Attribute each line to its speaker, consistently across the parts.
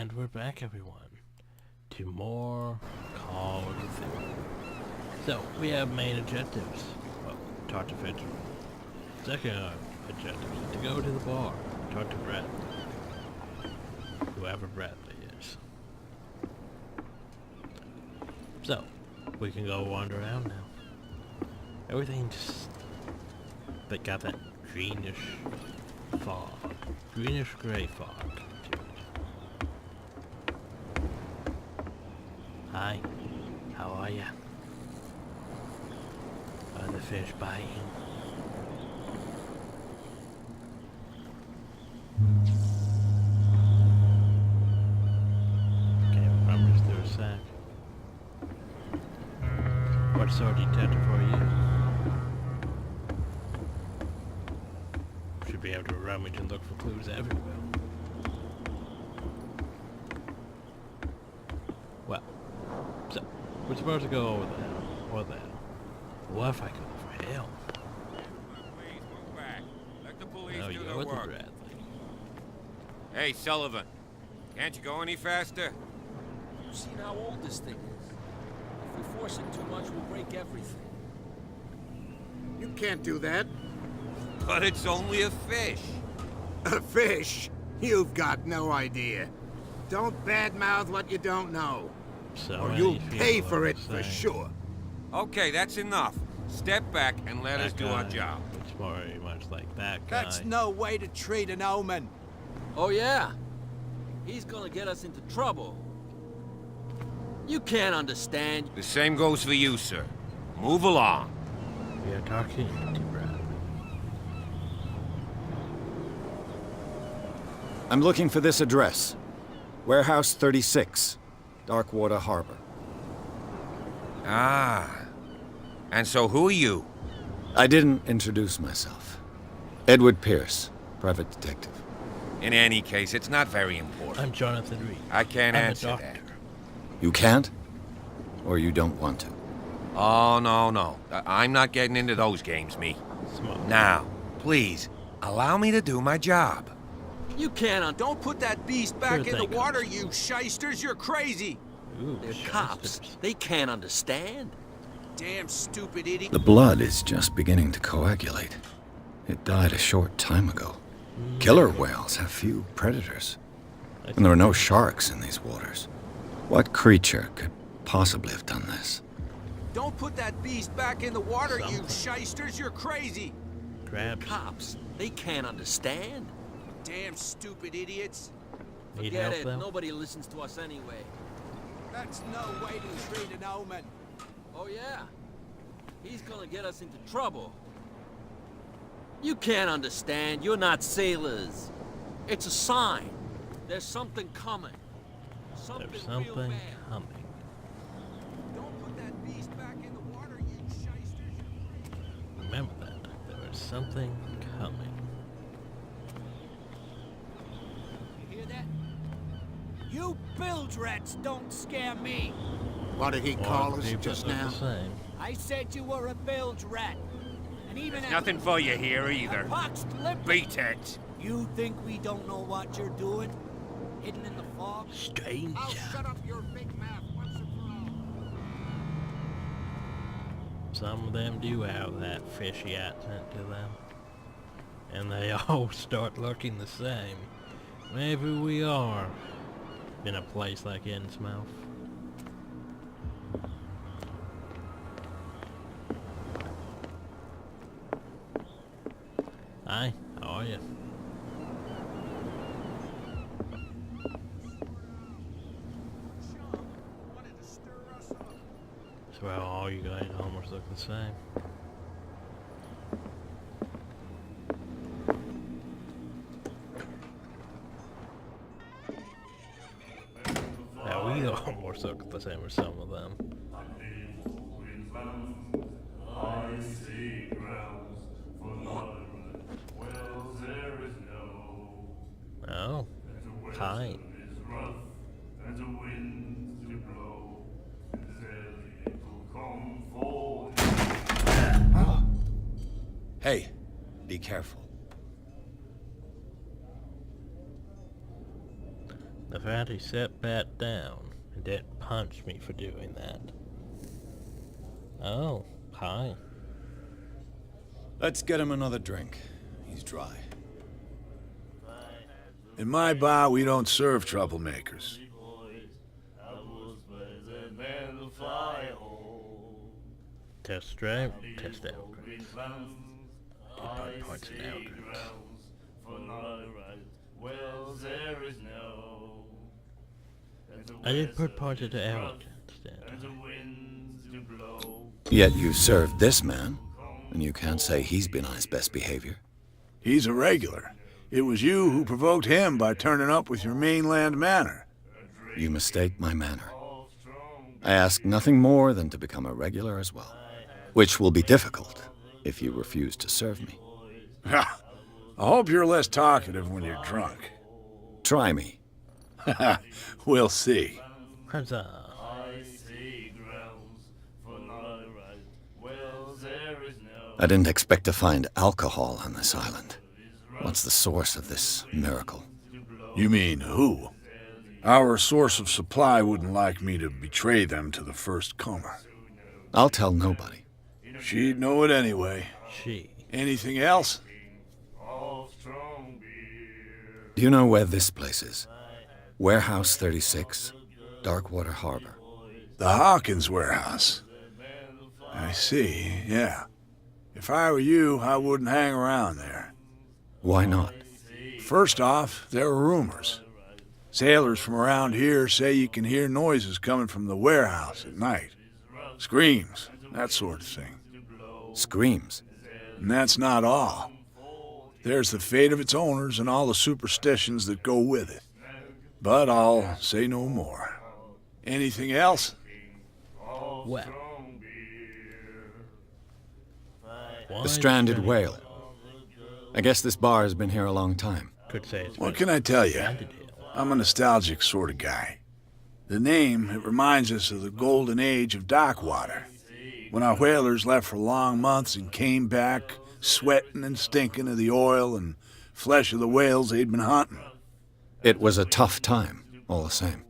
Speaker 1: And we're back, everyone, to more Call of Cthulhu. So, we have main objectives. Well, talk to Fitch. Second objective is to go to the bar, talk to Bradley. Whoever Bradley is. So, we can go wander around now. Everything just... They got that greenish fog. Greenish gray fog. Hi, how are ya? Are the fish biting? Okay, rummage through a sack. What sort of detective are you? Should be able to rummage and look for clues everywhere. Well, so, we're supposed to go over there. What the hell? What if I go for help?
Speaker 2: Please move back. Let the police
Speaker 1: No,
Speaker 2: do
Speaker 1: you're
Speaker 2: their
Speaker 1: with the
Speaker 2: work.
Speaker 1: Bradley.
Speaker 2: Hey, Sullivan. Can't you go any faster?
Speaker 3: You've seen how old this thing is. If we force it too much, we'll break everything.
Speaker 4: You can't do that.
Speaker 2: But it's only a fish.
Speaker 4: A fish? You've got no idea. Don't badmouth what you don't know.
Speaker 1: So
Speaker 4: Or
Speaker 1: many
Speaker 4: you'll
Speaker 1: people
Speaker 4: pay
Speaker 1: are
Speaker 4: for
Speaker 1: the
Speaker 4: it for
Speaker 1: same.
Speaker 4: sure.
Speaker 2: Okay, that's enough. Step back and let us
Speaker 1: That
Speaker 2: do our
Speaker 1: guy
Speaker 2: job.
Speaker 1: looks very much like that guy.
Speaker 5: That's no way to treat an omen.
Speaker 3: Oh yeah? He's gonna get us into trouble. You can't understand.
Speaker 2: The same goes for you, sir. Move along.
Speaker 1: We are talking to Bradley.
Speaker 6: I'm looking for this address. Warehouse 36, Darkwater Harbor.
Speaker 2: Ah. And so who are you?
Speaker 6: I didn't introduce myself. Edward Pierce, private detective.
Speaker 2: In any case, it's not very important.
Speaker 1: I'm Jonathan Reed.
Speaker 2: I can't
Speaker 1: I'm a
Speaker 2: answer
Speaker 1: doctor.
Speaker 2: that.
Speaker 6: You can't? Or you don't want to?
Speaker 2: Oh, no. I'm not getting into those games, me.
Speaker 1: Smoke.
Speaker 2: Now, please, allow me to do my job.
Speaker 3: You can't
Speaker 5: Don't put that beast back
Speaker 1: Sure
Speaker 5: in the
Speaker 1: thing,
Speaker 5: water,
Speaker 1: Constable.
Speaker 5: you shysters. You're crazy.
Speaker 1: Ooh,
Speaker 3: They're
Speaker 1: shysters.
Speaker 3: cops. They can't understand.
Speaker 5: Damn stupid idiot.
Speaker 6: The blood is just beginning to coagulate. It died a short time ago. Killer whales have few predators. And there are no sharks in these waters. What creature could possibly have done this?
Speaker 5: Don't put that beast back in the water, you
Speaker 1: Something.
Speaker 5: shysters. You're crazy.
Speaker 1: Crabs.
Speaker 3: Cops. They can't understand.
Speaker 5: Damn stupid idiots.
Speaker 1: Need
Speaker 3: Forget
Speaker 1: help
Speaker 3: it.
Speaker 1: though?
Speaker 3: Nobody listens to us anyway.
Speaker 5: That's no way to treat an omen.
Speaker 3: Oh yeah? He's gonna get us into trouble. You can't understand. You're not sailors. It's a sign. There's something coming. Something
Speaker 1: There's
Speaker 3: real
Speaker 1: something
Speaker 3: bad.
Speaker 1: coming.
Speaker 5: Don't put that beast back in the water, you shysters.
Speaker 1: Remember that. There is something coming.
Speaker 5: You hear that? You bilge rats don't scare me.
Speaker 4: What did he call
Speaker 1: Or
Speaker 4: us
Speaker 1: people
Speaker 4: just
Speaker 1: look
Speaker 4: now?
Speaker 1: the same.
Speaker 5: I said you were a bilge rat. And even
Speaker 2: There's nothing for you here either.
Speaker 5: poxed lip.
Speaker 2: Beat it.
Speaker 5: You think we don't know what you're doing? Hidden in the fog?
Speaker 1: Stranger.
Speaker 4: I'll shut up your big mouth once and for all.
Speaker 1: Some of them do have that fishy accent to them. And they all start looking the same. Maybe we are in a place like Innsmouth. Hi, how are you? Swear all you guys almost look the same. Yeah, we almost look the same as some of them.
Speaker 7: I see grounds for moderate wells there is no.
Speaker 1: Oh, hi.
Speaker 7: Is rough and the winds do blow. There's little come forward.
Speaker 6: Hey, be careful.
Speaker 1: The fact he sat back down and didn't punch me for doing that. Oh, hi.
Speaker 6: Let's get him another drink. He's dry.
Speaker 8: In my bar, we don't serve troublemakers.
Speaker 1: Test straight, test out. Did points and eldrins. I did put points into eldrins.
Speaker 6: Yet you served this man, and you can't say he's been on his best behavior.
Speaker 8: He's a regular. It was you who provoked him by turning up with your mainland manner.
Speaker 6: You mistake my manner. I ask nothing more than to become a regular as well, which will be difficult if you refuse to serve me.
Speaker 8: I hope you're less talkative when you're drunk.
Speaker 6: Try me.
Speaker 8: We'll see.
Speaker 1: Huzzah.
Speaker 6: I didn't expect to find alcohol on this island. What's the source of this miracle?
Speaker 8: You mean who? Our source of supply wouldn't like me to betray them to the first comer.
Speaker 6: I'll tell nobody.
Speaker 8: She'd know it anyway.
Speaker 1: She.
Speaker 8: Anything else?
Speaker 6: Do you know where this place is? Warehouse 36, Darkwater Harbor.
Speaker 8: The Hawkins warehouse. I see, yeah. If I were you, I wouldn't hang around there.
Speaker 6: Why not?
Speaker 8: First off, there are rumors. Sailors from around here say you can hear noises coming from the warehouse at night. Screams, that sort of thing.
Speaker 6: Screams.
Speaker 8: And that's not all. There's the fate of its owners and all the superstitions that go with it. But I'll say no more. Anything else?
Speaker 1: Well.
Speaker 6: The stranded whale. I guess this bar has been here a long time.
Speaker 1: Could say it's
Speaker 8: What can I tell you?
Speaker 1: stranded here.
Speaker 8: I'm a nostalgic sort of guy. The name, it reminds us of the golden age of dockwater, when our whalers left for long months and came back sweating and stinking of the oil and flesh of the whales they'd been hunting.
Speaker 6: It was a tough time, all the same.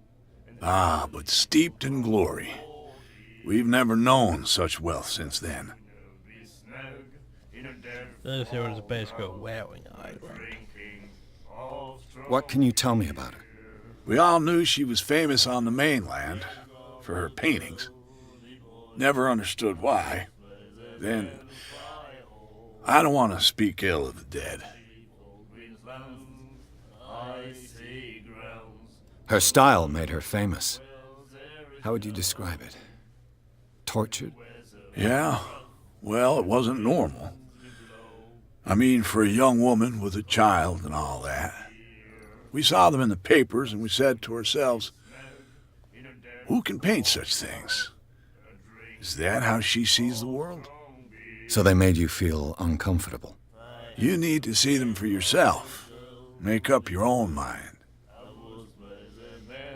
Speaker 8: Ah, but steeped in glory. We've never known such wealth since then.
Speaker 1: This here was basically a whaling island.
Speaker 6: What can you tell me about her?
Speaker 8: We all knew she was famous on the mainland for her paintings. Never understood why. Then, I don't want to speak ill of the dead.
Speaker 6: Her style made her famous. How would you describe it? Tortured?
Speaker 8: Yeah, well, it wasn't normal. I mean, for a young woman with a child and all that. We saw them in the papers and we said to ourselves, who can paint such things? Is that how she sees the world?
Speaker 6: So they made you feel uncomfortable.
Speaker 8: You need to see them for yourself. Make up your own mind.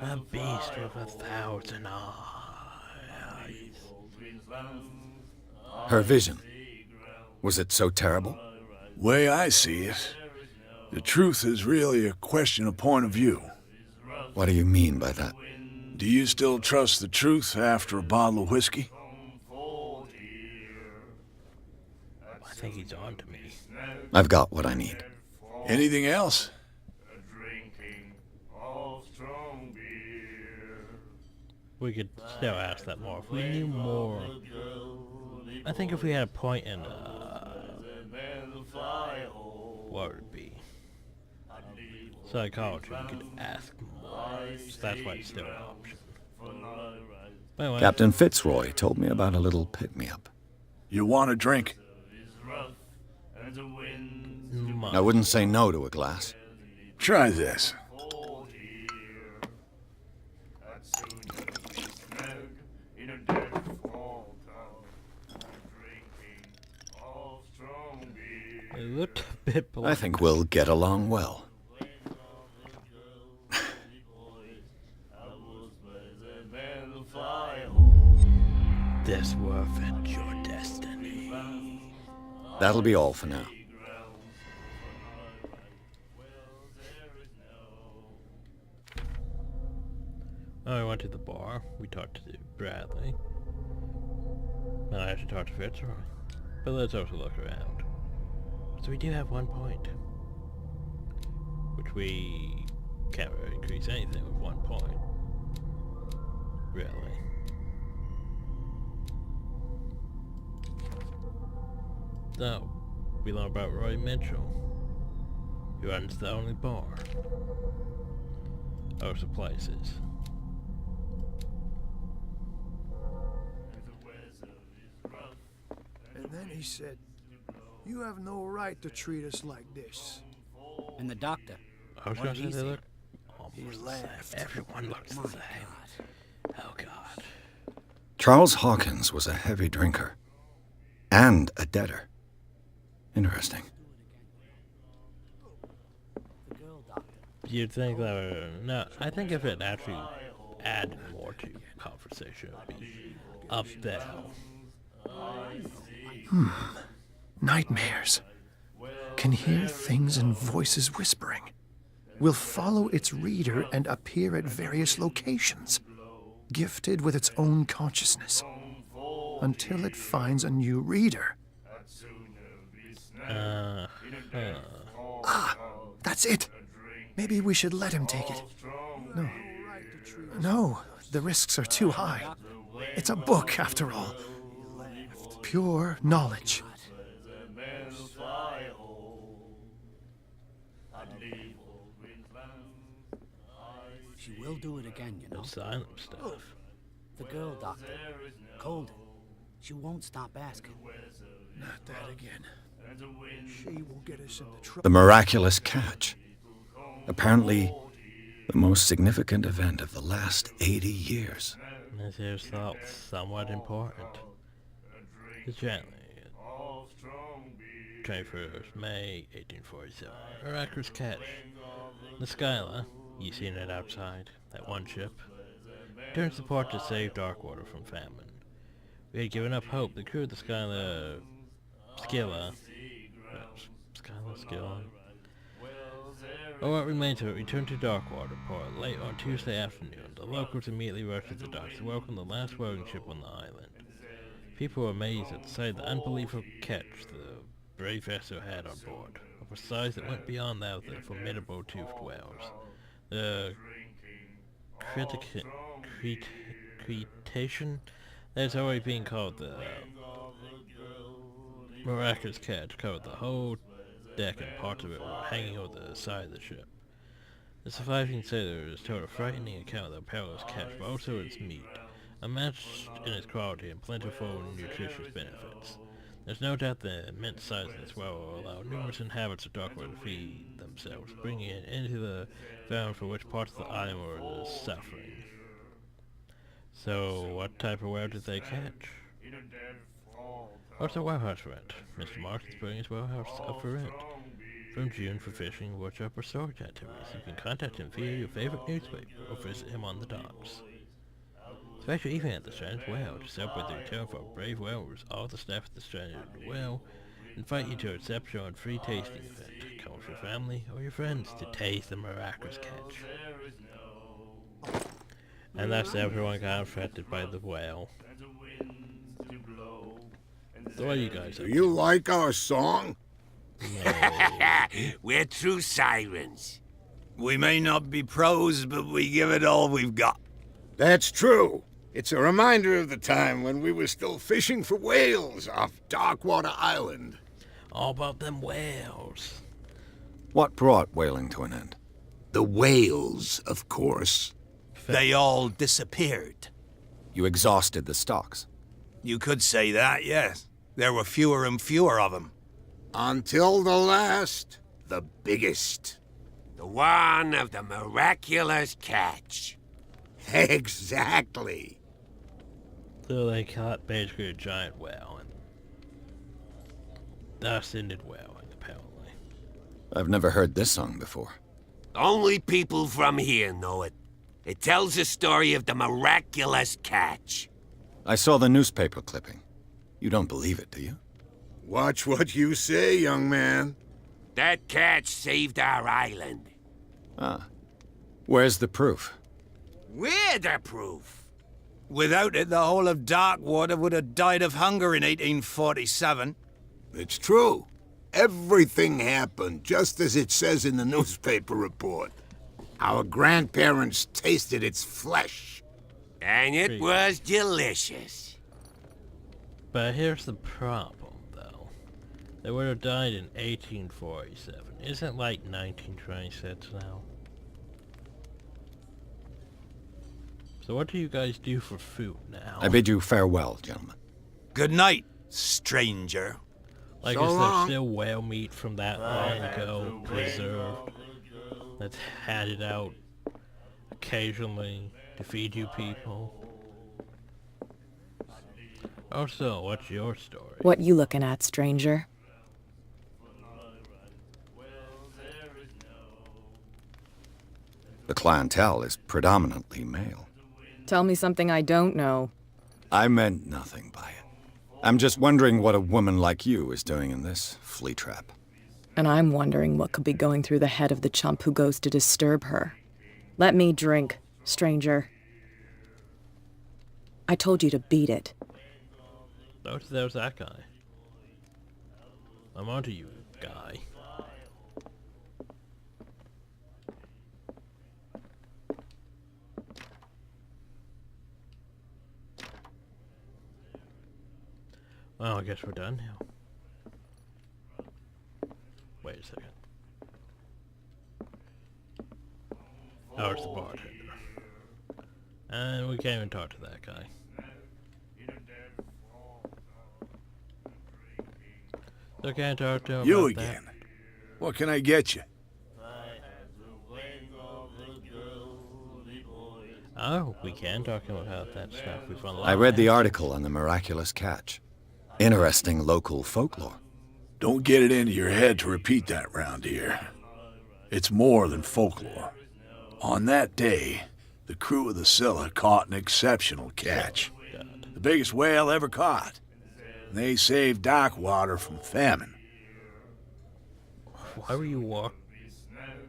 Speaker 1: A beast with 1,000 eyes.
Speaker 6: Her vision. Was it so terrible?
Speaker 8: Way I see it, the truth is really a question of point of view.
Speaker 6: What do you mean by that?
Speaker 8: Do you still trust the truth after a bottle of whiskey?
Speaker 1: I think he's on to me.
Speaker 6: I've got what I need.
Speaker 8: Anything else?
Speaker 1: We could still ask that more if we knew more. I think if we had a point in what would it be? Psychology, we could ask more. So that's why it's still an option. But anyway,
Speaker 6: Captain Fitzroy told me about a little pick-me-up.
Speaker 8: You want a drink?
Speaker 6: I wouldn't say no to a glass.
Speaker 8: Try this.
Speaker 1: it looked a bit
Speaker 6: I think we'll get along well.
Speaker 1: This will fit your destiny.
Speaker 6: That'll be all for now.
Speaker 1: I went to the bar. We talked to Bradley. And I actually talked to Fitzroy. But let's also look around. So we do have 1 point. Which we can't really increase anything with 1 point. Really. So, we learn about Roy Mitchell, who runs the only bar. Of the places.
Speaker 9: And then he said, "You have no right to treat us like this."
Speaker 5: And the doctor?
Speaker 1: I was
Speaker 5: What
Speaker 1: gonna
Speaker 5: did
Speaker 1: say
Speaker 5: he
Speaker 1: they
Speaker 5: say?
Speaker 1: look almost the same. Everyone looks the same. Oh god.
Speaker 6: Charles Hawkins was a heavy drinker. And a debtor. Interesting.
Speaker 5: The girl doctor.
Speaker 1: You'd think that would... No, I think if it actually added more to conversation, it would be up there.
Speaker 9: Nightmares. Can hear things and voices whispering. Will follow its reader and appear at various locations, gifted with its own consciousness, until it finds a new reader. That's it. Maybe we should let him take it. No, the risks are too high. It's a book, after all. Pure knowledge.
Speaker 5: She will do it again, you know.
Speaker 1: Silent stuff.
Speaker 5: The girl doctor. Colden. She won't stop asking.
Speaker 9: Not that again. She will get us into trouble.
Speaker 6: The miraculous catch. Apparently, the most significant event of the last 80 years.
Speaker 1: This is thought somewhat important. The Cyanide. 21st May, 1847. Miraculous catch. The Skylar, you seen it outside, that one ship, returns to port to save Darkwater from famine. We had given up hope. The crew of the Skylar... Skilla... Or what remains of it returned to Darkwater Port late on Tuesday afternoon. The locals immediately rushed to the docks to welcome the last whaling ship on the island. People were amazed at the sight of the unbelievable catch the brave vessel had on board, of a size that went beyond that of the formidable toothed whales. The Cretation that is already being called the miraculous catch covered the whole deck and parts of it were hanging over the side of the ship. The surviving sailors told a frightening account of the perilous catch, but also its meat, unmatched in its quality and plentiful nutritious benefits. There's no doubt the immense size of this whale will allow numerous inhabitants of Darkwater to feed themselves, bringing it into the valley for which parts of the island were suffering. So, what type of whale did they catch? What's the whalehouse rent? Mr. Martin's putting his whalehouse up for rent. From June for fishing, workshop, or storage activities. You can contact him via your favorite newspaper or visit him on the docks. Special event at the Stranded Whale to celebrate the return of our brave whalers. All the staff at the Stranded Whale invite you to a reception and free tasting event. Come with your family or your friends to taste the miraculous catch. And that's everyone got affected by the whale. So what are you guys up
Speaker 4: Do you like our song?
Speaker 10: We're true sirens. We may not be pros, but we give it all we've got.
Speaker 4: That's true. It's a reminder of the time when we were still fishing for whales off Darkwater Island.
Speaker 1: All about them whales.
Speaker 6: What brought whaling to an end?
Speaker 4: The whales, of course.
Speaker 10: They all disappeared.
Speaker 6: You exhausted the stocks.
Speaker 10: You could say that, yes. There were fewer and fewer of them.
Speaker 4: Until the last, the biggest.
Speaker 10: The one of the miraculous catch.
Speaker 4: Exactly.
Speaker 1: So they caught basically a giant whale and thus ended whaling, apparently.
Speaker 6: I've never heard this song before.
Speaker 10: Only people from here know it. It tells the story of the miraculous catch.
Speaker 6: I saw the newspaper clipping. You don't believe it, do you?
Speaker 4: Watch what you say, young man.
Speaker 10: That catch saved our island.
Speaker 6: Ah. Where's the proof?
Speaker 10: We're the proof.
Speaker 5: Without it, the whole of Darkwater would have died of hunger in 1847.
Speaker 4: It's true. Everything happened just as it says in the newspaper report. Our grandparents tasted its flesh.
Speaker 10: And it was delicious.
Speaker 1: But here's the problem, though. They would have died in 1847. Isn't like 1926 now? So what do you guys do for food now?
Speaker 6: I bid you farewell, gentlemen.
Speaker 5: Good night, stranger.
Speaker 1: Like,
Speaker 4: So
Speaker 1: is there
Speaker 4: long.
Speaker 1: still whale meat from that long ago preserved that's handed out occasionally to feed you people? Also, what's your story?
Speaker 11: What you looking at, stranger?
Speaker 6: The clientele is predominantly male.
Speaker 11: Tell me something I don't know.
Speaker 6: I meant nothing by it. I'm just wondering what a woman like you is doing in this flea trap.
Speaker 11: And I'm wondering what could be going through the head of the chump who goes to disturb her. Let me drink, stranger. I told you to beat it.
Speaker 1: There's that guy. I'm onto you, guy. Well, I guess we're done now. Wait a second. Oh, it's the bartender. And we can't even talk to that guy. So can't talk to him
Speaker 8: You
Speaker 1: about
Speaker 8: again. What can I get you?
Speaker 1: Oh, we can talk to him about that stuff we found.
Speaker 6: I read the article on the miraculous catch. Interesting local folklore.
Speaker 8: Don't get it into your head to repeat that round here. It's more than folklore. On that day, the crew of the Scylla caught an exceptional catch. The biggest whale ever caught. And they saved Darkwater from famine.
Speaker 1: Why were you What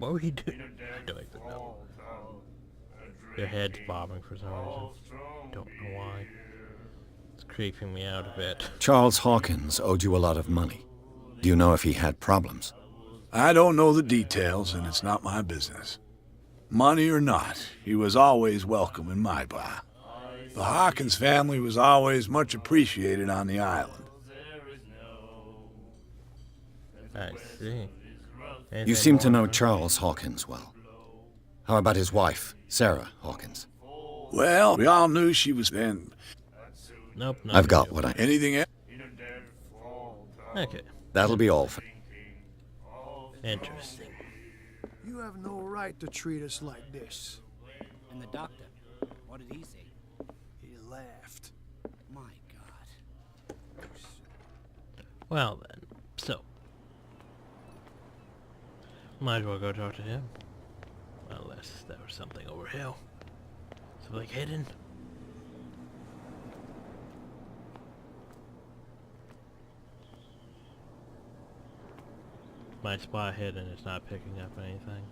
Speaker 1: were you doing? I don't even know. Your head's bobbing for some reason. Don't know why. It's creeping me out a bit.
Speaker 6: Charles Hawkins owed you a lot of money. Do you know if he had problems?
Speaker 8: I don't know the details, and it's not my business. Money or not, he was always welcome in my bar. The Hawkins family was always much appreciated on the island.
Speaker 1: I see.
Speaker 6: You seem to know Charles Hawkins well. How about his wife, Sarah Hawkins?
Speaker 8: Well, we all knew she was then.
Speaker 1: Nope.
Speaker 6: I've got what I...
Speaker 8: Anything else?
Speaker 1: Okay.
Speaker 6: That'll be all for...
Speaker 1: Interesting.
Speaker 9: You have no right to treat us like this.
Speaker 5: And the doctor, what did he say?
Speaker 9: He laughed.
Speaker 5: My God.
Speaker 1: Well then, so might as well go talk to him. Unless there was something over here. Something hidden. My spot hidden is not picking up anything.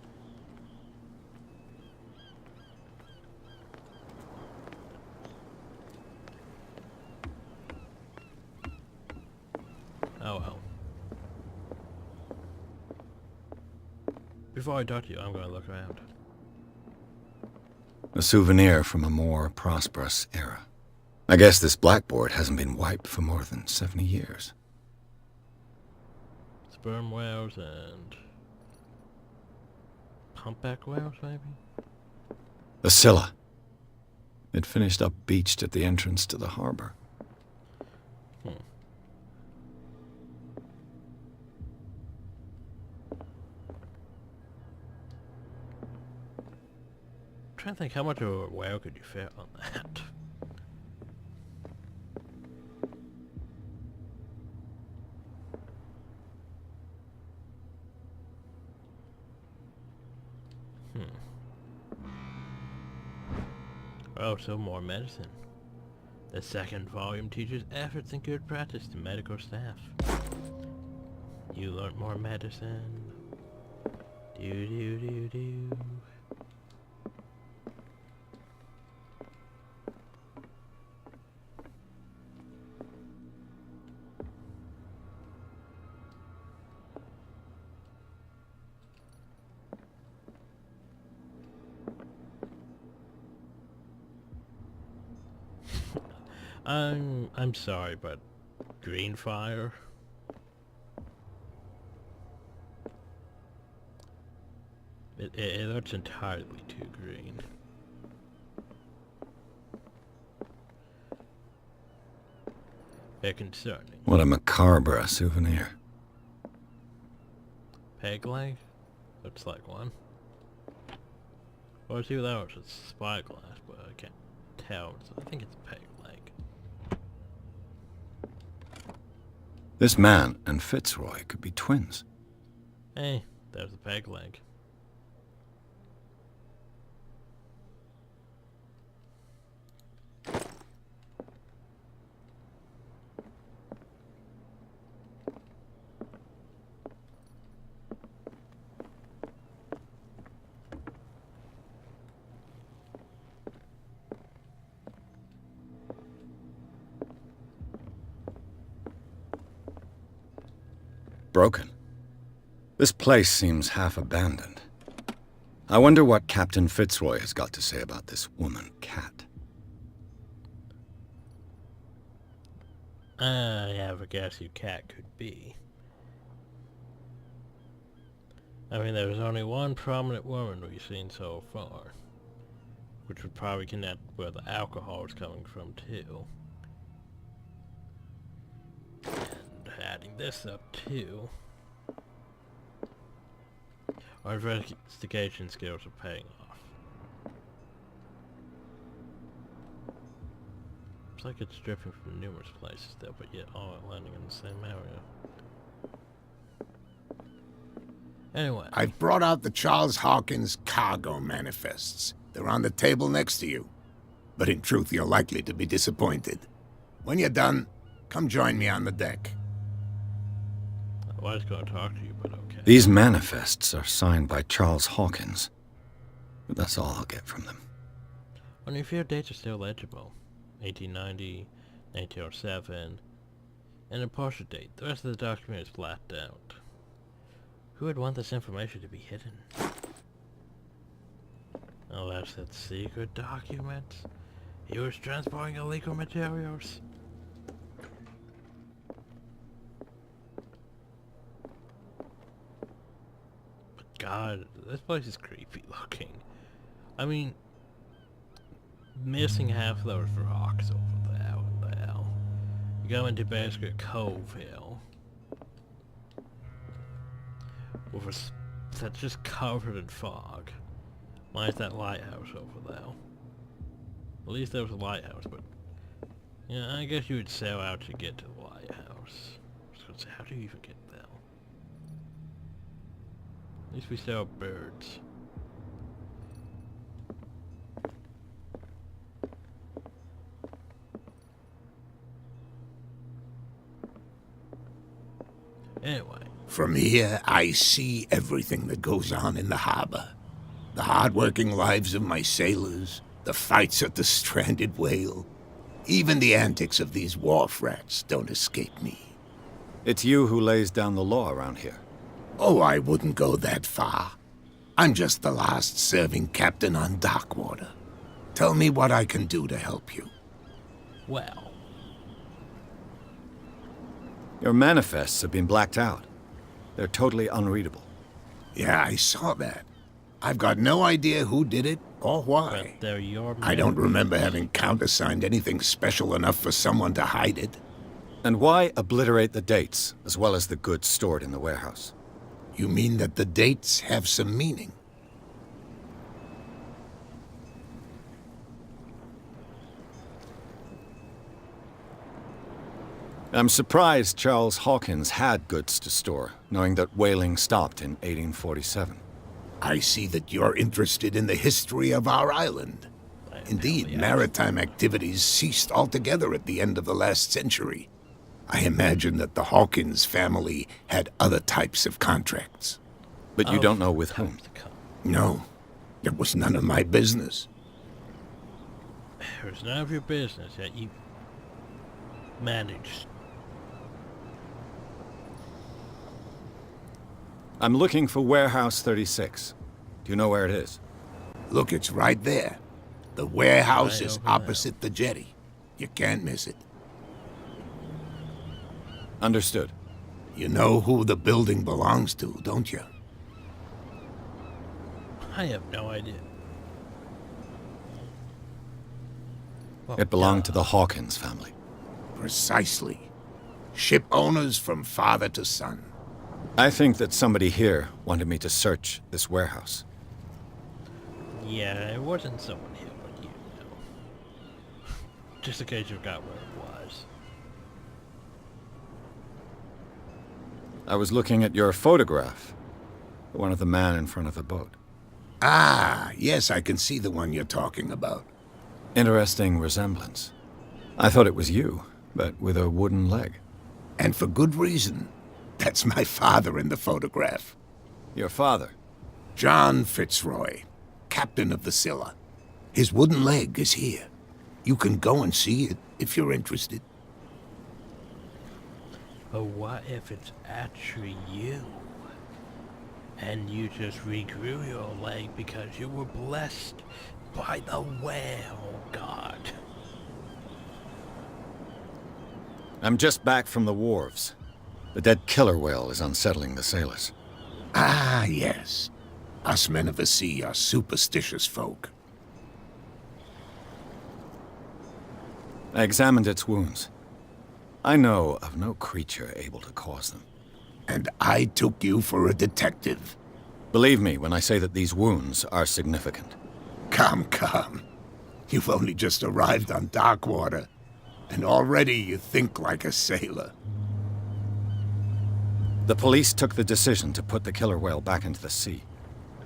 Speaker 1: Oh well. Before I talk to you, I'm going to look around.
Speaker 6: A souvenir from a more prosperous era. I guess this blackboard hasn't been wiped for more than 70 years.
Speaker 1: Sperm whales and humpback whales, maybe?
Speaker 6: The Scylla. It finished up beached at the entrance to the harbor.
Speaker 1: I'm trying to think how much of a whale could you fit on that? Oh, so more medicine. The second volume teaches efforts and good practice to medical staff. You learn more medicine. Do. I'm sorry, but green fire? It looks entirely too green. Bit concerning.
Speaker 6: What a macabre souvenir.
Speaker 1: Peg leg? Looks like one. Or see what that was, it's spyglass, but I can't tell. So I think it's a peg leg.
Speaker 6: This man and Fitzroy could be twins.
Speaker 1: Hey, there's the peg leg.
Speaker 6: Broken. This place seems half abandoned. I wonder what Captain Fitzroy has got to say about this woman cat.
Speaker 1: I have a guess who cat could be. I mean, there's only one prominent woman we've seen so far, which would probably connect where the alcohol is coming from too. Adding this up too. Our investigation skills are paying off. Looks like it's dripping from numerous places though, but yet all landing in the same area. Anyway.
Speaker 4: I've brought out the Charles Hawkins cargo manifests. They're on the table next to you. But in truth, you're likely to be disappointed. When you're done, come join me on the deck.
Speaker 1: I was going to talk to you, but okay.
Speaker 6: These manifests are signed by Charles Hawkins. But that's all I'll get from them.
Speaker 1: Only a few dates are still legible. 1890, 1907, and a partial date. The rest of the document is blacked out. Who would want this information to be hidden? Oh, that's that secret document? He was transporting illegal materials? God, this place is creepy looking. I mean, missing half those rocks over there. What the hell? You go into Basket Cove Hill. With that's just covered in fog. Why is that lighthouse over there? At least there was a lighthouse, but... yeah, I guess you would sail out to get to the lighthouse. I was gonna say, how do you even get there? At least we saw birds. Anyway.
Speaker 4: From here, I see everything that goes on in the harbor. The hard-working lives of my sailors, the fights at the stranded whale. Even the antics of these wharf rats don't escape me.
Speaker 6: It's you who lays down the law around here.
Speaker 4: Oh, I wouldn't go that far. I'm just the last serving captain on Darkwater. Tell me what I can do to help you.
Speaker 1: Well.
Speaker 6: Your manifests have been blacked out. They're totally unreadable.
Speaker 4: Yeah, I saw that. I've got no idea who did it or why.
Speaker 1: But they're your
Speaker 4: I don't remember having countersigned anything special enough for someone to hide it.
Speaker 6: And why obliterate the dates, as well as the goods stored in the warehouse?
Speaker 4: You mean that the dates have some meaning?
Speaker 6: I'm surprised Charles Hawkins had goods to store, knowing that whaling stopped in 1847.
Speaker 4: I see that you're interested in the history of our island. Indeed, maritime activities ceased altogether at the end of the last century. I imagine that the Hawkins family had other types of contracts.
Speaker 6: But you don't know with whom?
Speaker 4: No, it was none of my business.
Speaker 1: It was none of your business, yet you managed.
Speaker 6: I'm looking for Warehouse 36. Do you know where it is?
Speaker 4: Look, it's right there. The warehouse is opposite the jetty. You can't miss it.
Speaker 6: Understood.
Speaker 4: You know who the building belongs to, don't you?
Speaker 1: I have no idea. Well,
Speaker 6: It belonged to the Hawkins family.
Speaker 4: Precisely. Ship owners from father to son.
Speaker 6: I think that somebody here wanted me to search this warehouse.
Speaker 1: Yeah, it wasn't someone here but you, know. Just in case you forgot where it was.
Speaker 6: I was looking at your photograph. The one of the man in front of the boat.
Speaker 4: Ah, yes, I can see the one you're talking about.
Speaker 6: Interesting resemblance. I thought it was you, but with a wooden leg.
Speaker 4: And for good reason. That's my father in the photograph.
Speaker 6: Your father?
Speaker 4: John Fitzroy, captain of the Scylla. His wooden leg is here. You can go and see it if you're interested.
Speaker 1: But what if it's actually you? And you just regrew your leg because you were blessed by the whale god?
Speaker 6: I'm just back from the wharves. The dead killer whale is unsettling the sailors.
Speaker 4: Ah, yes. Us men of the sea are superstitious folk.
Speaker 6: I examined its wounds. I know of no creature able to cause them.
Speaker 4: And I took you for a detective.
Speaker 6: Believe me when I say that these wounds are significant.
Speaker 4: Come, come. You've only just arrived on Darkwater, and already you think like a sailor.
Speaker 6: The police took the decision to put the killer whale back into the sea.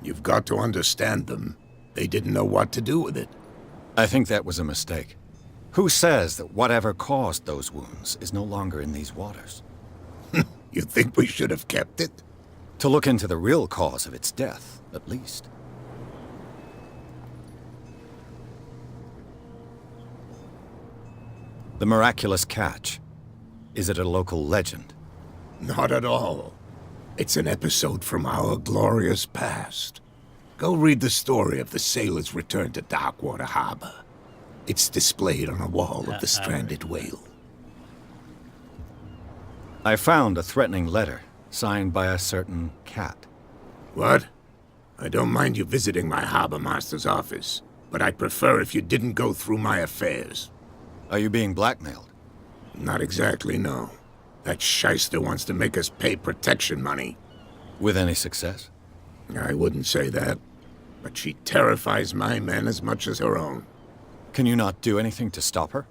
Speaker 4: You've got to understand them. They didn't know what to do with it.
Speaker 6: I think that was a mistake. Who says that whatever caused those wounds is no longer in these waters?
Speaker 4: You think we should have kept it?
Speaker 6: To look into the real cause of its death, at least. The miraculous catch. Is it a local legend?
Speaker 4: Not at all. It's an episode from our glorious past. Go read the story of the sailor's return to Darkwater Harbor. It's displayed on a wall of the stranded whale.
Speaker 6: I found a threatening letter, signed by a certain cat.
Speaker 4: What? I don't mind you visiting my harbor master's office, but I'd prefer if you didn't go through my affairs.
Speaker 6: Are you being blackmailed?
Speaker 4: Not exactly, no. That shyster wants to make us pay protection money.
Speaker 6: With any success?
Speaker 4: I wouldn't say that, but she terrifies my men as much as her own.
Speaker 6: Can you not do anything to stop her?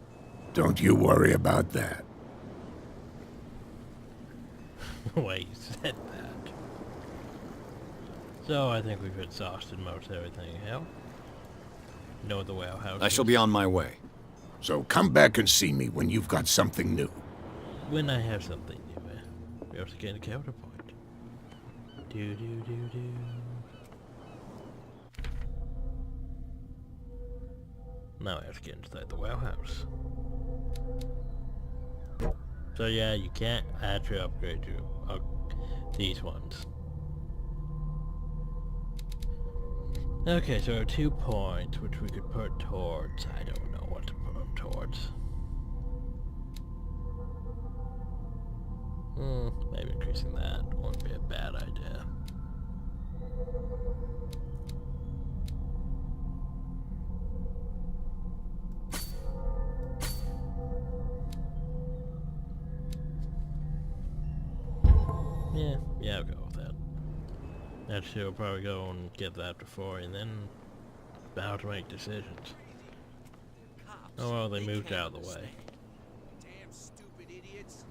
Speaker 4: Don't you worry about that.
Speaker 1: Wait, you said that. So I think we've exhausted most everything, hell? Know the whale house.
Speaker 6: I shall be on my way.
Speaker 4: So come back and see me when you've got something new.
Speaker 1: When I have something new, we have to get a counterpoint. Do do do do. Now I have to get inside the whale house. So yeah, you can't actually upgrade these ones. Okay, so 2 points, which we could put towards. I don't know what to put them towards. Maybe increasing that won't be a bad idea. Yeah, I'll go with that. Actually, we'll probably go and get that before, and then about to make decisions. Oh well, they moved out of the way.
Speaker 5: Damn stupid idiots.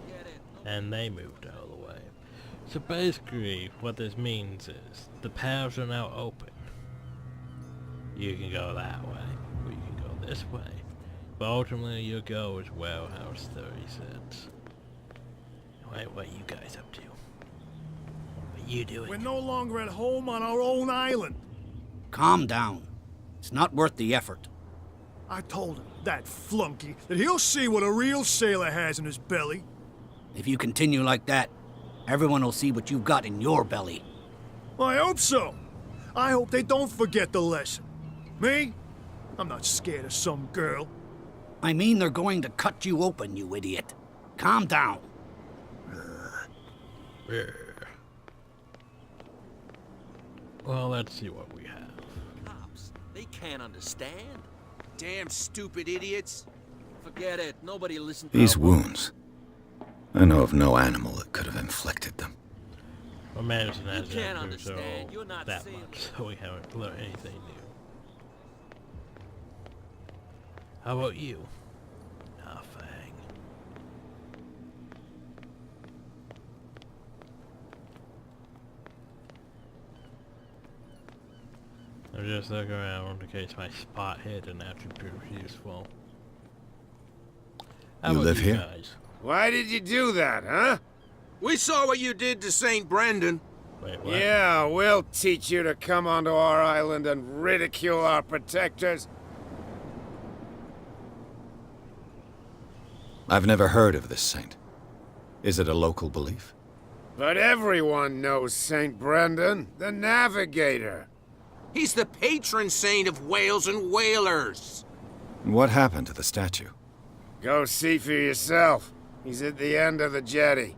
Speaker 5: Get it.
Speaker 1: And they moved out of the way. So basically, what this means is, the paths are now open. You can go that way, or you can go this way. But ultimately, your goal is Warehouse 36. Wait, what are you guys up to? What are you doing?
Speaker 12: We're no longer at home on our own island.
Speaker 5: Calm down. It's not worth the effort.
Speaker 12: I told him, that flunky, that he'll see what a real sailor has in his belly.
Speaker 5: If you continue like that, everyone will see what you've got in your belly.
Speaker 12: Well, I hope so. I hope they don't forget the lesson. Me? I'm not scared of some girl.
Speaker 5: I mean they're going to cut you open, you idiot. Calm down.
Speaker 1: Yeah. Well, let's see what we have.
Speaker 3: Cops, they can't understand.
Speaker 10: Damn stupid idiots.
Speaker 3: Forget it. Nobody listens to
Speaker 6: These
Speaker 3: our
Speaker 6: wounds. I know of no animal that could have inflicted them.
Speaker 1: Well, Madison
Speaker 3: You
Speaker 1: has
Speaker 3: can't
Speaker 1: that too, so
Speaker 3: understand. You're not
Speaker 1: that
Speaker 3: sailors.
Speaker 1: much, so we haven't learned anything new. How about you? Nothing. I'm just looking around in case my spot hit and actually proves useful. How
Speaker 6: You
Speaker 1: about
Speaker 6: live here?
Speaker 1: guys?
Speaker 10: Why did you do that, huh? We saw what you did to St. Brendan.
Speaker 1: Wait, what?
Speaker 10: Yeah, we'll teach you to come onto our island and ridicule our protectors.
Speaker 6: I've never heard of this saint. Is it a local belief?
Speaker 10: But everyone knows St. Brendan, the navigator. He's the patron saint of whales and whalers.
Speaker 6: What happened to the statue?
Speaker 10: Go see for yourself. He's at the end of the jetty.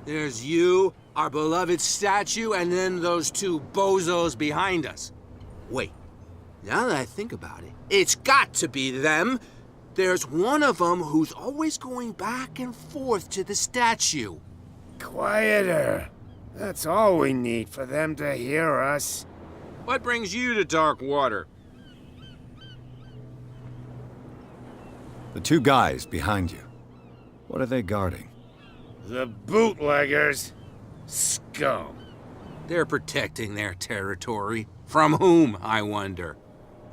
Speaker 13: There's you, our beloved statue, and then those two bozos behind us. Wait, now that I think about it, it's got to be them. There's one of them who's always going back and forth to the statue.
Speaker 10: Quieter. That's all we need for them to hear us.
Speaker 13: What brings you to dark water?
Speaker 6: The two guys behind you. What are they guarding?
Speaker 10: The bootleggers. Scum.
Speaker 13: They're protecting their territory. From whom, I wonder?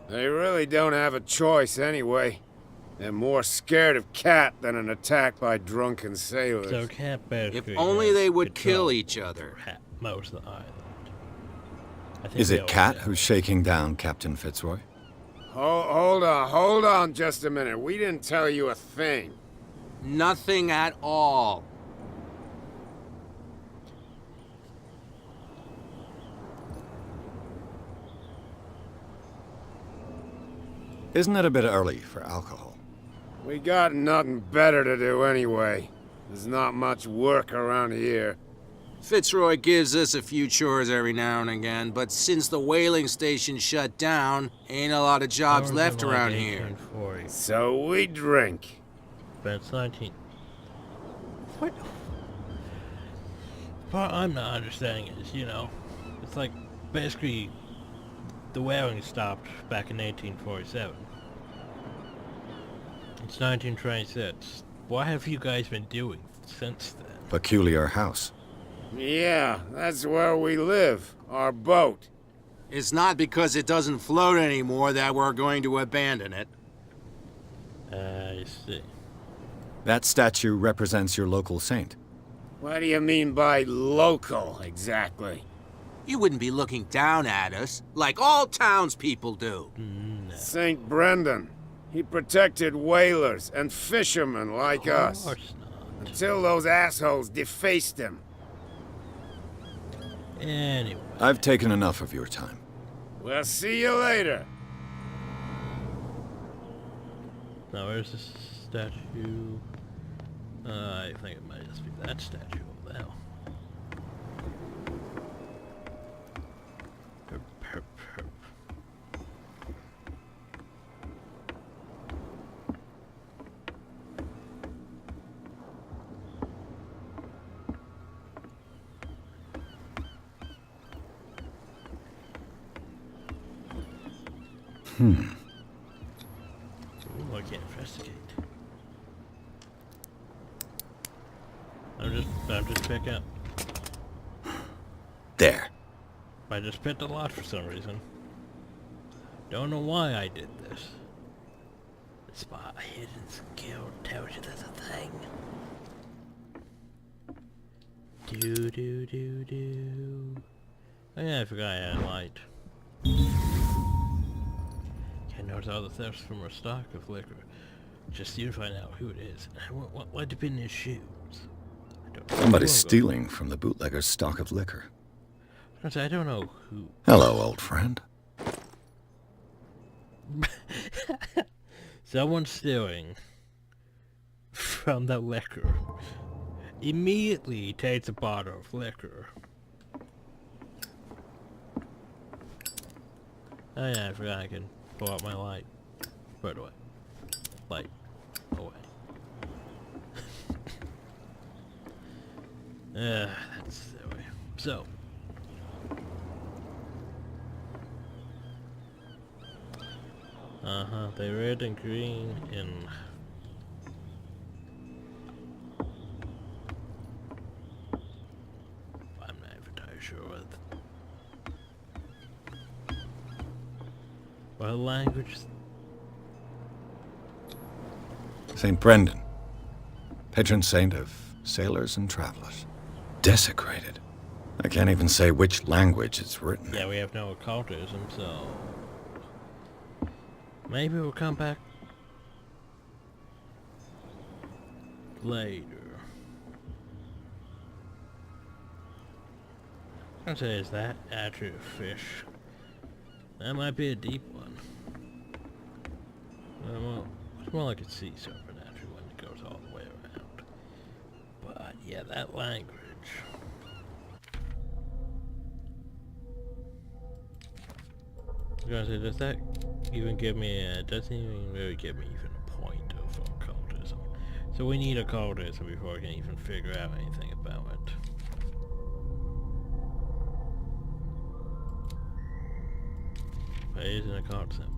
Speaker 10: They really don't have a choice anyway. They're more scared of Cat than an attack by drunken sailors.
Speaker 1: So Cat basically
Speaker 13: If only
Speaker 1: has
Speaker 13: they would
Speaker 1: control
Speaker 13: kill each other.
Speaker 1: over most of the island. I think
Speaker 6: Is
Speaker 1: they
Speaker 6: it
Speaker 1: all
Speaker 6: Cat
Speaker 1: do.
Speaker 6: who's shaking down Captain Fitzroy?
Speaker 10: Hold on just a minute. We didn't tell you a thing.
Speaker 13: Nothing at all.
Speaker 6: Isn't it a bit early for alcohol?
Speaker 10: We got nothing better to do anyway. There's not much work around here.
Speaker 13: Fitzroy gives us a few chores every now and again, but since the whaling station shut down, ain't a lot of jobs
Speaker 1: Ours
Speaker 13: left
Speaker 1: in, like,
Speaker 13: around here.
Speaker 1: 1840.
Speaker 10: So we drink.
Speaker 1: But it's 19... What? What I'm not understanding is, you know, it's like, basically, the whaling stopped back in 1847. It's 1926. What have you guys been doing since then?
Speaker 6: Peculiar house.
Speaker 10: Yeah, that's where we live. Our boat.
Speaker 13: It's not because it doesn't float anymore that we're going to abandon it.
Speaker 1: I see.
Speaker 6: That statue represents your local saint.
Speaker 10: What do you mean by local, exactly?
Speaker 13: You wouldn't be looking down at us, like all townspeople do.
Speaker 1: No.
Speaker 10: St. Brendan. He protected whalers and fishermen like us.
Speaker 1: Of course not.
Speaker 10: Until those assholes defaced him.
Speaker 1: Anyway.
Speaker 6: I've taken enough of your time.
Speaker 10: We'll see you later.
Speaker 1: Now where's this statue? I think it might just be that statue over there. Herp, herp, herp. Ooh, I can't investigate. I'm just picking up.
Speaker 6: There.
Speaker 1: I just picked a lot for some reason. Don't know why I did this. The spot hidden skill tells you there's a thing. Do. Oh yeah, I forgot I had light. Can't notice all the thefts from our stock of liquor. Just need to find out who it is. And what might have been his shoes.
Speaker 6: Somebody's stealing from the bootlegger's stock of liquor.
Speaker 1: I don't know who. Someone stealing from the liquor. Immediately takes a bottle of liquor. Oh yeah, I forgot I can pull out my light. Put it away. Light. Away. That's silly. So. They're red and green and... I'm not entirely sure what... What language...
Speaker 6: St. Brendan, patron saint of sailors and travelers. Desecrated. I can't even say which language it's written in.
Speaker 1: Yeah, we have no occultism, so... Maybe we'll come back later. I'd say, is that actually a fish? That might be a deep one. Well, it's more like a sea serpent actually when it goes all the way around. But yeah, that language. I was gonna say, does that even give me a, doesn't even really give me even a point of occultism. So we need occultism before we can even figure out anything about it. But it is an occult symbol.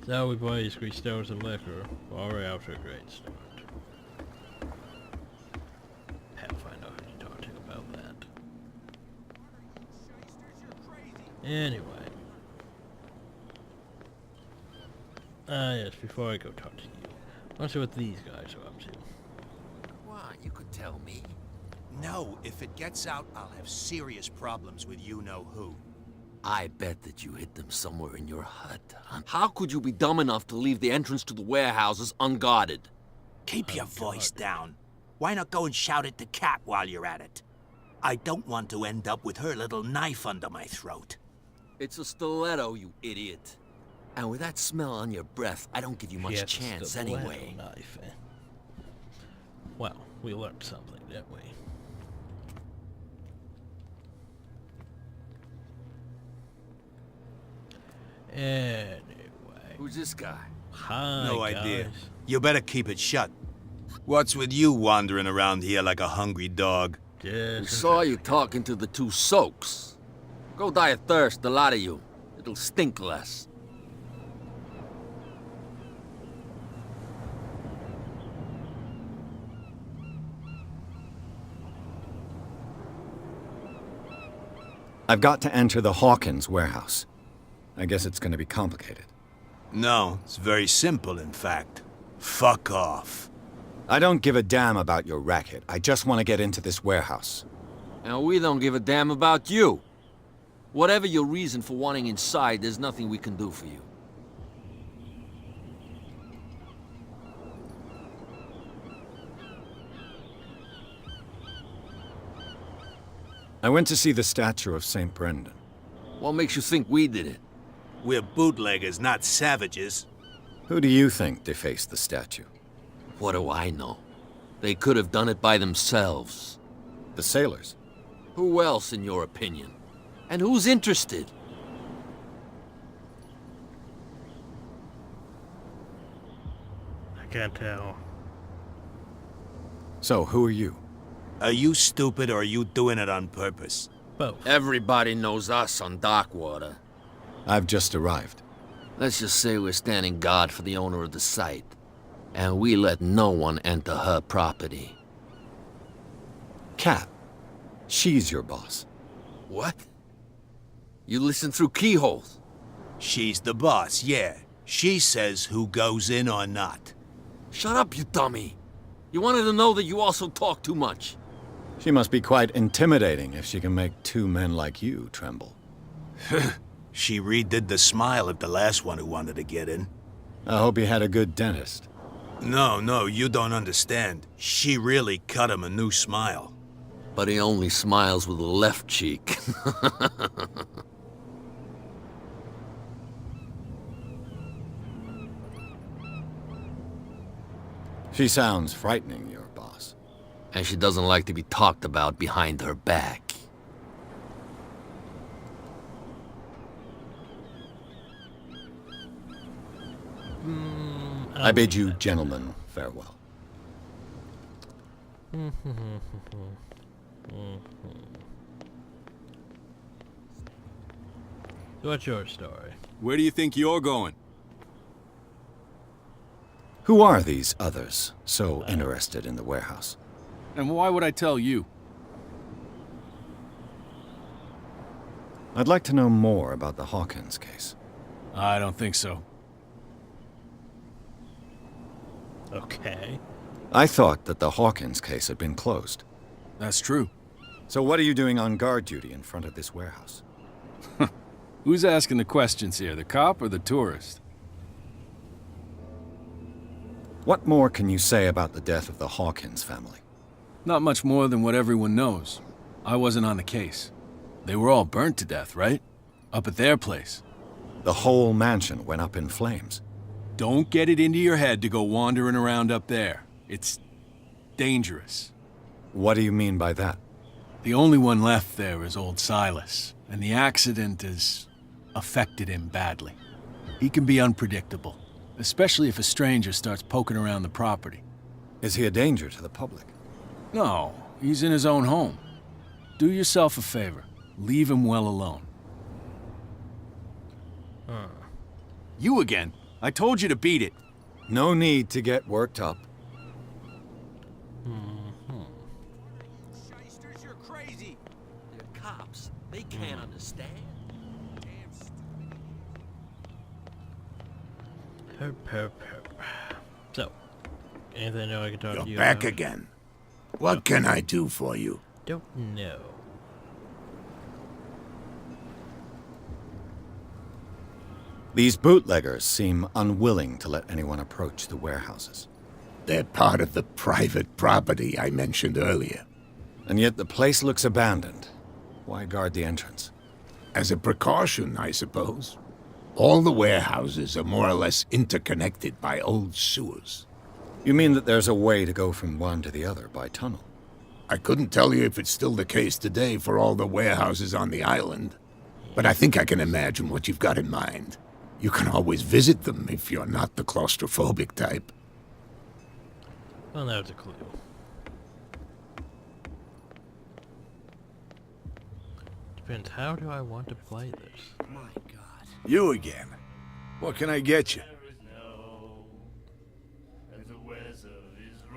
Speaker 1: So we boys restore some liquor. We're already out to a great start. Anyway. Yes, before I go talk to you, I want to see what these guys are up to.
Speaker 5: Why, you could tell me.
Speaker 10: No, if it gets out, I'll have serious problems with you-know-who.
Speaker 3: I bet that you hid them somewhere in your hut. How could you be dumb enough to leave the entrance to the warehouses unguarded?
Speaker 10: Keep your voice down. Why not go and shout at the cat while you're at it? I don't want to end up with her little knife under my throat.
Speaker 3: It's a stiletto, you idiot. And with that smell on your breath, I don't give you much chance anyway.
Speaker 1: Knife, eh? Well, we learned something, didn't we? Anyway.
Speaker 3: Who's this guy?
Speaker 1: Hi,
Speaker 10: no
Speaker 1: guys.
Speaker 10: idea. You better keep it shut. What's with you wandering around here like a hungry dog?
Speaker 3: We saw you talking to the two soaks. Go die of thirst, the lot of you. It'll stink less.
Speaker 6: I've got to enter the Hawkins warehouse. I guess it's going to be complicated.
Speaker 10: No, it's very simple, in fact. Fuck off.
Speaker 6: I don't give a damn about your racket. I just want to get into this warehouse.
Speaker 3: And we don't give a damn about you. Whatever your reason for wanting inside, there's nothing we can do for you.
Speaker 6: I went to see the statue of St. Brendan.
Speaker 3: What makes you think we did it?
Speaker 10: We're bootleggers, not savages.
Speaker 6: Who do you think defaced the statue?
Speaker 3: What do I know? They could have done it by themselves.
Speaker 6: The sailors?
Speaker 3: Who else, in your opinion? And who's interested?
Speaker 1: I can't tell.
Speaker 6: So, who are you?
Speaker 10: Are you stupid or are you doing it on purpose?
Speaker 1: Both.
Speaker 3: Everybody knows us on Darkwater.
Speaker 6: I've just arrived.
Speaker 3: Let's just say we're standing guard for the owner of the site. And we let no one enter her property.
Speaker 6: Kat. She's your boss.
Speaker 3: What? You listen through keyholes?
Speaker 10: She's the boss, yeah. She says who goes in or not.
Speaker 3: Shut up, you dummy. You wanted to know that you also talk too much.
Speaker 6: She must be quite intimidating if she can make two men like you tremble.
Speaker 10: She redid the smile of the last one who wanted to get in.
Speaker 6: I hope he had a good dentist.
Speaker 10: No, you don't understand. She really cut him a new smile.
Speaker 3: But he only smiles with the left cheek.
Speaker 6: She sounds frightening, your boss.
Speaker 3: And she doesn't like to be talked about behind her back.
Speaker 6: I bid you gentlemen farewell.
Speaker 1: What's your story?
Speaker 14: Where do you think you're going?
Speaker 6: Who are these others so interested in the warehouse?
Speaker 14: And why would I tell you?
Speaker 6: I'd like to know more about the Hawkins case.
Speaker 14: I don't think so.
Speaker 1: Okay.
Speaker 6: I thought that the Hawkins case had been closed.
Speaker 14: That's true.
Speaker 6: So what are you doing on guard duty in front of this warehouse?
Speaker 14: Who's asking the questions here, the cop or the tourist?
Speaker 6: What more can you say about the death of the Hawkins family?
Speaker 14: Not much more than what everyone knows. I wasn't on the case. They were all burnt to death, right? Up at their place.
Speaker 6: The whole mansion went up in flames.
Speaker 14: Don't get it into your head to go wandering around up there. It's dangerous.
Speaker 6: What do you mean by that?
Speaker 14: The only one left there is old Silas, and the accident has affected him badly. He can be unpredictable, especially if a stranger starts poking around the property.
Speaker 6: Is he a danger to the public?
Speaker 14: No, he's in his own home. Do yourself a favor. Leave him well alone. You again. I told you to beat it.
Speaker 6: No need to get worked up.
Speaker 3: Shysters, you're crazy. They're cops. They can't understand. Damn stupid.
Speaker 1: Herp. So, anything I can talk to you
Speaker 4: You're back
Speaker 1: about?
Speaker 4: again. What can I do for you?
Speaker 1: Don't know.
Speaker 6: These bootleggers seem unwilling to let anyone approach the warehouses.
Speaker 4: They're part of the private property I mentioned earlier.
Speaker 6: And yet the place looks abandoned. Why guard the entrance?
Speaker 4: As a precaution, I suppose. All the warehouses are more or less interconnected by old sewers.
Speaker 6: You mean that there's a way to go from one to the other by tunnel?
Speaker 4: I couldn't tell you if it's still the case today for all the warehouses on the island, but I think I can imagine what you've got in mind. You can always visit them if you're not the claustrophobic type.
Speaker 1: Well, that was a clue. Depends, how do I want to play this?
Speaker 5: My God.
Speaker 8: You again. What can I get you?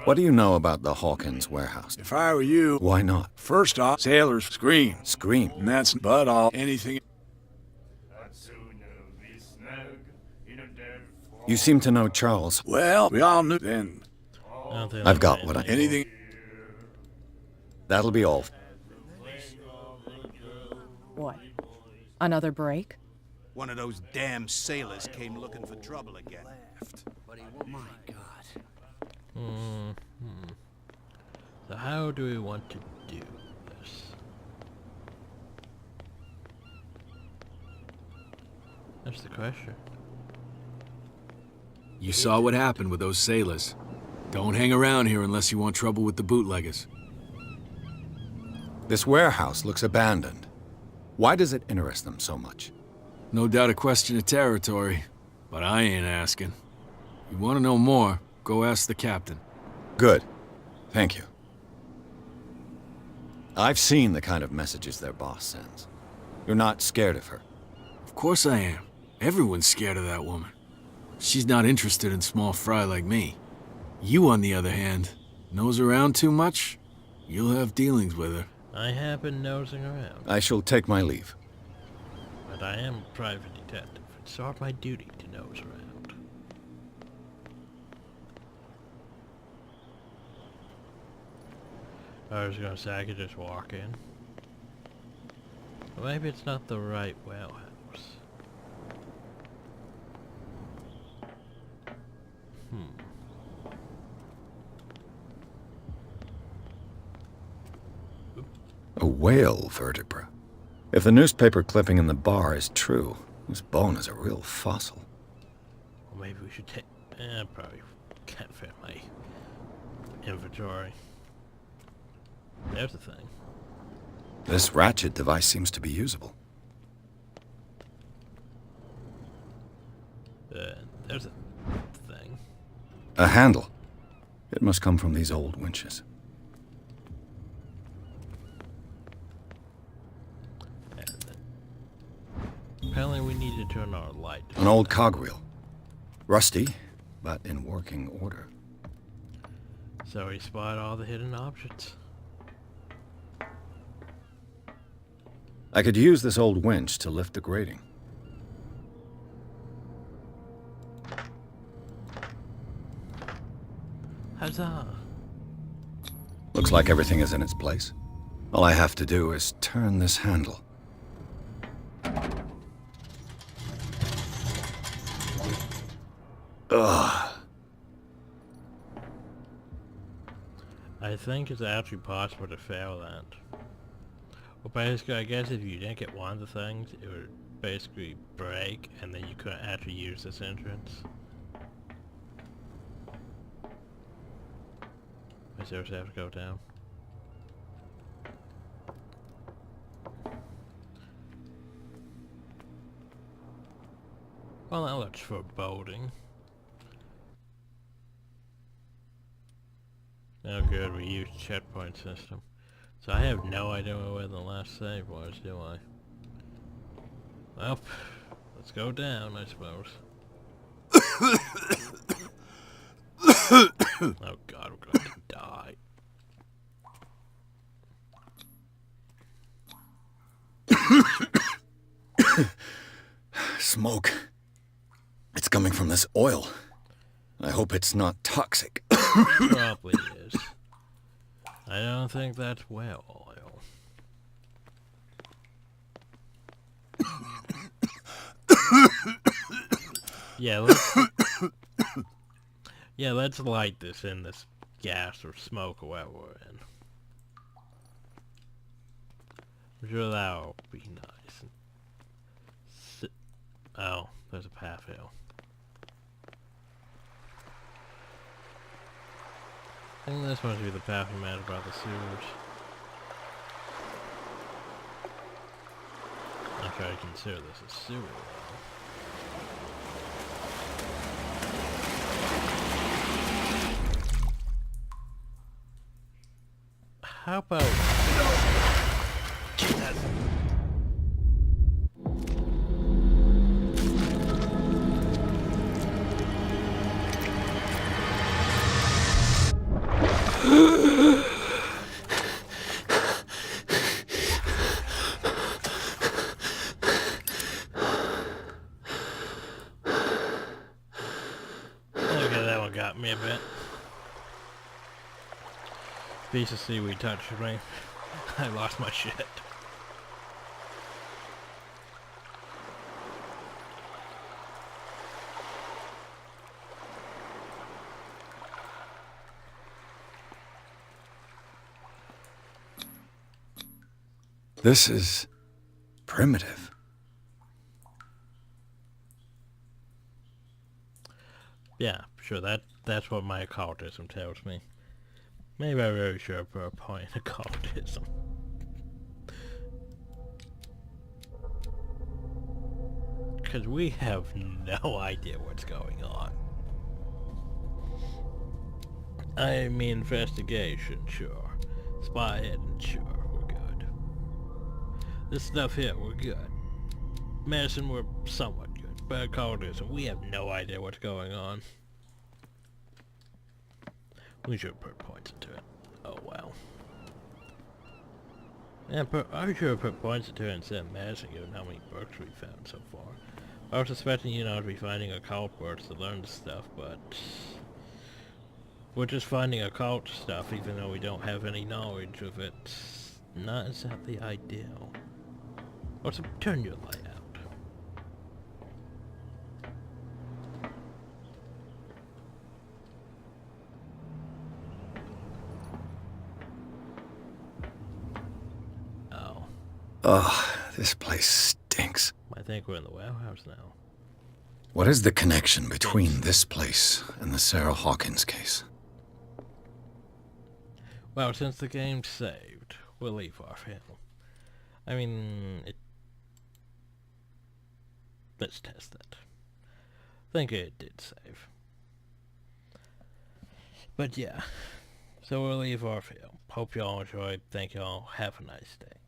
Speaker 6: What do you know about the Hawkins warehouse?
Speaker 8: If I were you...
Speaker 6: Why not?
Speaker 8: First off, sailors scream.
Speaker 6: Scream?
Speaker 8: And that's but all anything...
Speaker 6: You seem to know Charles.
Speaker 8: Well, we all knew then.
Speaker 6: I've got what I need.
Speaker 8: Anything...
Speaker 6: That'll be all.
Speaker 11: What? Another break?
Speaker 5: One of those damn sailors came looking for trouble again. My God.
Speaker 1: So how do we want to do this? That's the question.
Speaker 14: You saw what happened with those sailors. Don't hang around here unless you want trouble with the bootleggers.
Speaker 6: This warehouse looks abandoned. Why does it interest them so much?
Speaker 14: No doubt a question of territory, but I ain't asking. You want to know more, go ask the captain.
Speaker 6: Good. Thank you. I've seen the kind of messages their boss sends. You're not scared of her.
Speaker 14: Of course I am. Everyone's scared of that woman. She's not interested in small fry like me. You, on the other hand, nose around too much, you'll have dealings with her.
Speaker 1: I have been nosing around,
Speaker 6: I shall take my leave.
Speaker 1: but I am a private detective. It's sort of my duty to nose around. I was gonna say I could just walk in. But maybe it's not the right whale house.
Speaker 6: A whale vertebra. If the newspaper clipping in the bar is true, this bone is a real fossil.
Speaker 1: Or maybe we should take... probably can't fit my inventory. There's the thing.
Speaker 6: This ratchet device seems to be usable.
Speaker 1: There's a thing.
Speaker 6: A handle. It must come from these old winches.
Speaker 1: Apparently we need to turn our light.
Speaker 6: An old cogwheel. Rusty, but in working order.
Speaker 1: So he spotted all the hidden objects.
Speaker 6: I could use this old winch to lift the grating.
Speaker 1: Huzzah!
Speaker 6: Looks like everything is in its place. All I have to do is turn this handle. Ugh.
Speaker 1: I think it's actually possible to fail that. Well, basically, I guess if you didn't get one of the things, it would basically break, and then you couldn't actually use this entrance. I seriously have to go down. Well, that looks foreboding. Oh good, we used checkpoint system. So I have no idea where the last save was, do I? Well, let's go down, I suppose. Oh god, we're going to die.
Speaker 6: Smoke. It's coming from this oil. I hope it's not toxic.
Speaker 1: Probably is. I don't think that's well oil. Yeah, let's light this in this gas or smoke or whatever we're in. I'm sure that'll be nice. Oh, there's a path here. I think this must be the path we made about the sewers. Okay, I consider this a sewer though. How about... Okay, that one got me a bit. Piece of seaweed touched me. I lost my shit.
Speaker 6: This is primitive.
Speaker 1: Yeah, sure, that's what my occultism tells me. Maybe I'm very sure for a point in occultism. Because we have no idea what's going on. I mean, investigation, sure. Spy hidden, sure, we're good. This stuff here, we're good. Medicine, we're somewhat good. But occultism, we have no idea what's going on. We should put points into it. Oh well. Yeah, I should have put points into it instead of medicine, given how many books we found so far. I was expecting, you know, to be finding occult books to learn this stuff, but we're just finding occult stuff, even though we don't have any knowledge of it. Not exactly ideal. Also, turn your light out.
Speaker 6: Ugh, this place stinks.
Speaker 1: I think we're in the warehouse now.
Speaker 6: What is the connection between this place and the Sarah Hawkins case?
Speaker 1: Well, since the game's saved, we'll leave off here. I mean, let's test that. I think it did save. But yeah, so we'll leave off here. Hope y'all enjoyed. Thank y'all. Have a nice day.